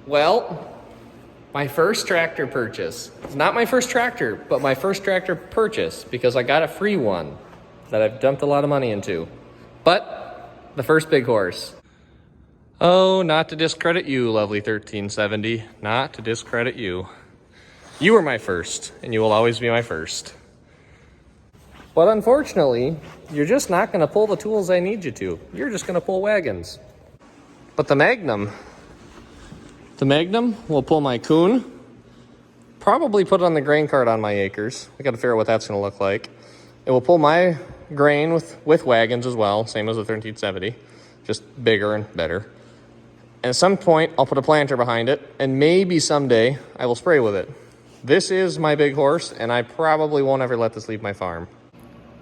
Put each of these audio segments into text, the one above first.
Well, my first tractor purchase. It's not my first tractor, but my first tractor purchase because I got a free one that I've dumped a lot of money into. But the first big horse. Oh, not to discredit you, lovely 1370. Not to discredit you. You were my first, and you will always be my first. But unfortunately, you're just not going to pull the tools I need you to. You're just going to pull wagons. But the Magnum will pull my coon, probably put it on the grain cart on my acres. I got to figure out what that's going to look like. It will pull my grain with wagons as well, same as the 1370, just bigger and better. And at some point, I'll put a planter behind it, and maybe someday I will spray with it. This is my big horse, and I probably won't ever let this leave my farm.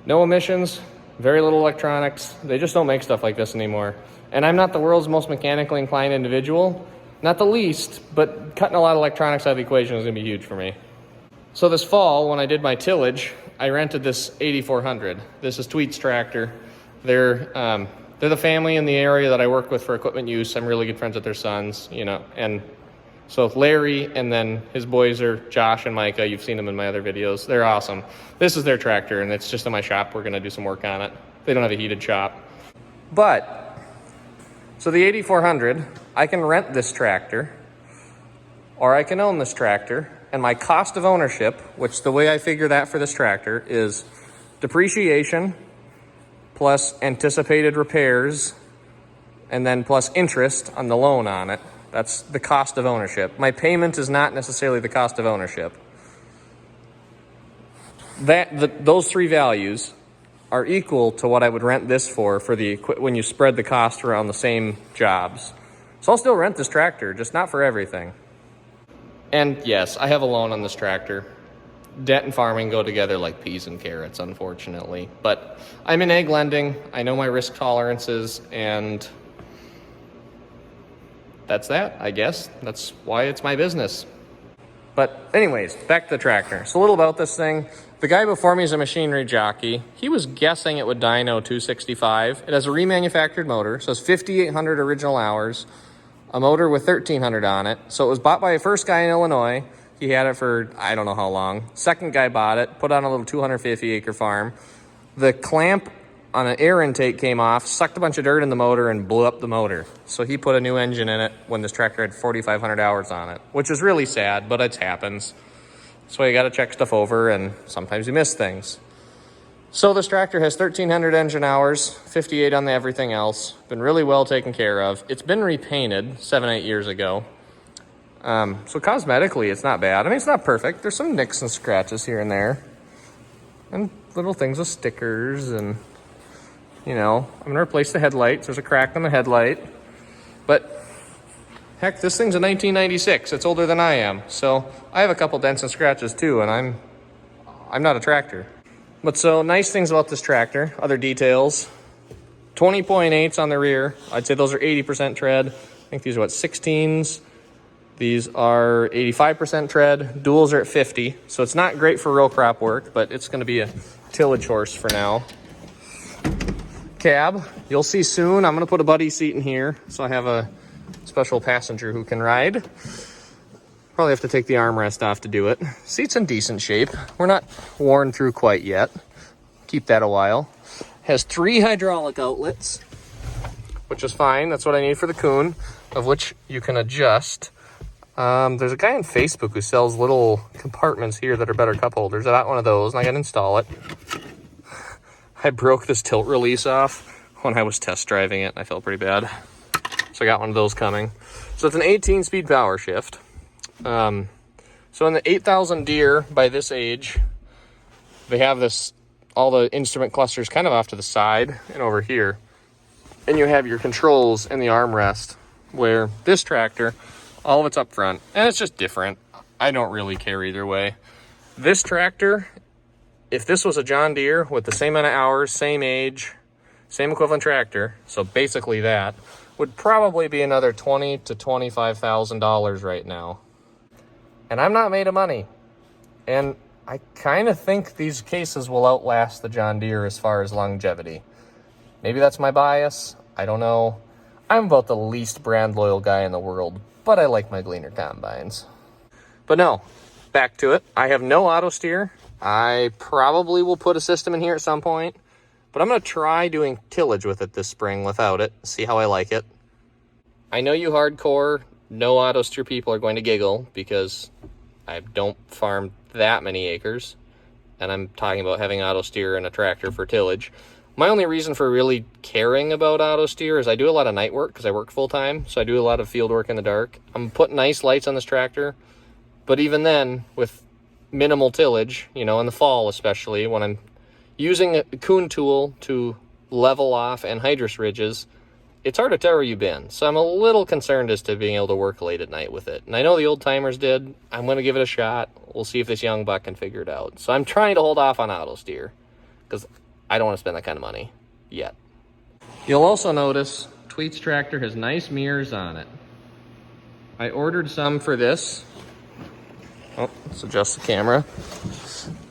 No emissions, very little electronics. They just don't make stuff like this anymore. And I'm not the world's most mechanically inclined individual. Not the least, but cutting a lot of electronics out of the equation is going to be huge for me. So this fall, when I did my tillage, I rented this 8400. This is Tweet's tractor. They're the family in the area that I work with for equipment use. I'm really good friends with their sons, and so Larry and then his boys are Josh and Micah. You've seen them in my other videos. They're awesome. This is their tractor, and it's just in my shop. We're going to do some work on it. They don't have a heated shop. So the 8400, I can rent this tractor, or I can own this tractor, and my cost of ownership, which the way I figure that for this tractor is depreciation plus anticipated repairs and then plus interest on the loan on it. That's the cost of ownership. My payment is not necessarily the cost of ownership. Those three values are equal to what I would rent this for when you spread the cost around the same jobs. So I'll still rent this tractor, just not for everything. And yes, I have a loan on this tractor. Debt and farming go together like peas and carrots, unfortunately. But I'm in ag lending. I know my risk tolerances, and that's that, I guess. That's why it's my business. But anyways, back to the tractor. So a little about this thing. The guy before me is a machinery jockey. He was guessing it would dyno 265. It has a remanufactured motor, so it's 5,800 original hours, a motor with 1,300 on it. So it was bought by a first guy in Illinois. He had it for, I don't know how long. Second guy bought it, put on a little 250 acre farm. The clamp on an air intake came off, sucked a bunch of dirt in the motor, and blew up the motor. So he put a new engine in it when this tractor had 4,500 hours on it, which is really sad, but it happens. So you got to check stuff over, and sometimes you miss things. So this tractor has 1,300 engine hours, 58 on the everything else. Been really well taken care of. It's been repainted 7-8 years ago. So cosmetically, it's not bad. I mean, it's not perfect. There's some nicks and scratches here and there, and little things with stickers, and I'm going to replace the headlights. There's a crack on the headlight. But heck, this thing's a 1996. It's older than I am. So I have a couple dents and scratches too, and I'm not a tractor. But so nice things about this tractor, other details. 20.8s on the rear. I'd say those are 80% tread. I think these are 16s. These are 85% tread. Duals are at 50. So it's not great for row crop work, but it's going to be a tillage horse for now. Cab, you'll see soon. I'm going to put a buddy seat in here, so I have a special passenger who can ride. Probably have to take the armrest off to do it. Seat's in decent shape. We're not worn through quite yet. Keep that a while. Has 3 hydraulic outlets, which is fine. That's what I need for the coon, of which you can adjust. There's a guy on Facebook who sells little compartments here that are better cup holders. I got one of those, and I got to install it. I broke this tilt release off when I was test driving it. I felt pretty bad. So I got one of those coming. So it's an 18-speed power shift. So in the 8,000 deer by this age, they have all the instrument clusters kind of off to the side and over here. And you have your controls in the armrest, where this tractor, all of it's up front. And it's just different. I don't really care either way. This tractor, if this was a John Deere with the same amount of hours, same age, same equivalent tractor, so basically that, would probably be another $20,000 to $25,000 right now. And I'm not made of money. And I kind of think these cases will outlast the John Deere as far as longevity. Maybe that's my bias. I don't know. I'm about the least brand loyal guy in the world. but I like my Gleaner combines. But no, back to it. I have no auto steer. I probably will put a system in here at some point, but I'm going to try doing tillage with it this spring without it, see how I like it. I know you hardcore, no auto steer people are going to giggle because I don't farm that many acres, and I'm talking about having auto steer and a tractor for tillage. My only reason for really caring about auto steer is I do a lot of night work because I work full time, so I do a lot of field work in the dark. I'm putting nice lights on this tractor, but even then, with minimal tillage, you know, in the fall especially, when I'm using a coon tool to level off anhydrous ridges, it's hard to tell where you've been. So I'm a little concerned as to being able to work late at night with it. And I know the old timers did. I'm going to give it a shot. We'll see if this young buck can figure it out. So I'm trying to hold off on auto steer because I don't want to spend that kind of money yet. You'll also notice Tweet's tractor has nice mirrors on it. I ordered some for this. Oh, let's adjust the camera.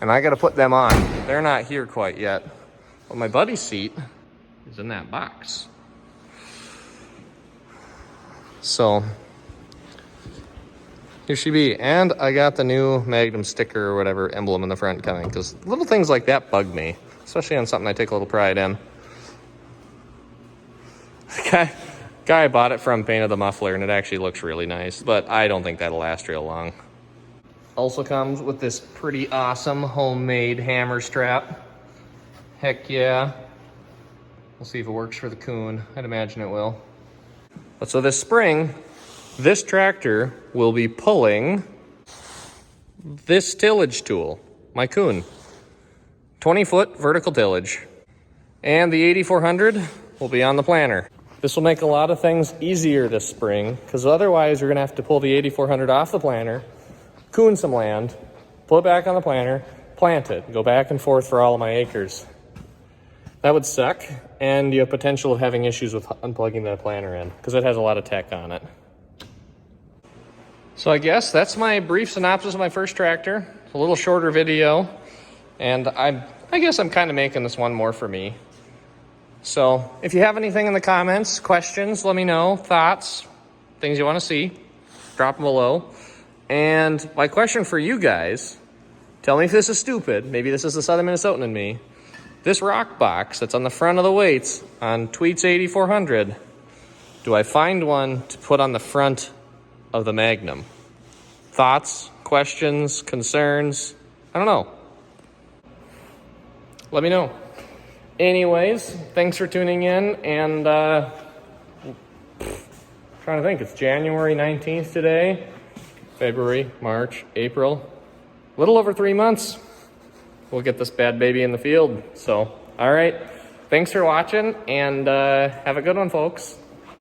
And I got to put them on. They're not here quite yet. But my buddy's seat is in that box. So here she be. And I got the new Magnum sticker or whatever emblem in the front coming, because little things like that bug me, especially on something I take a little pride in. The guy I bought it from painted the muffler, and it actually looks really nice, but I don't think that'll last real long. Also comes with this pretty awesome homemade hammer strap. Heck yeah. We'll see if it works for the coon. I'd imagine it will. But so this spring, this tractor will be pulling this tillage tool, my coon. 20-foot vertical tillage. And the 8400 will be on the planter. This will make a lot of things easier this spring, because otherwise you're gonna have to pull the 8400 off the planter, coon some land, pull it back on the planter, plant it, go back and forth for all of my acres. That would suck, and you have potential of having issues with unplugging the planter in, because it has a lot of tech on it. So I guess that's my brief synopsis of my first tractor. It's a little shorter video, and I guess I'm kind of making this one more for me. So if you have anything in the comments, questions, let me know, thoughts, things you want to see, drop them below. And my question for you guys, tell me if this is stupid, maybe this is the Southern Minnesotan in me. This rock box that's on the front of the weights on Tweet's 8400, do I find one to put on the front of the Magnum? Thoughts, questions, concerns? I don't know. Let me know. Anyways, thanks for tuning in, and trying to think, it's January 19th today. February, March, April. A little over 3 months. We'll get this bad baby in the field. So, all right. Thanks for watching, and have a good one, folks.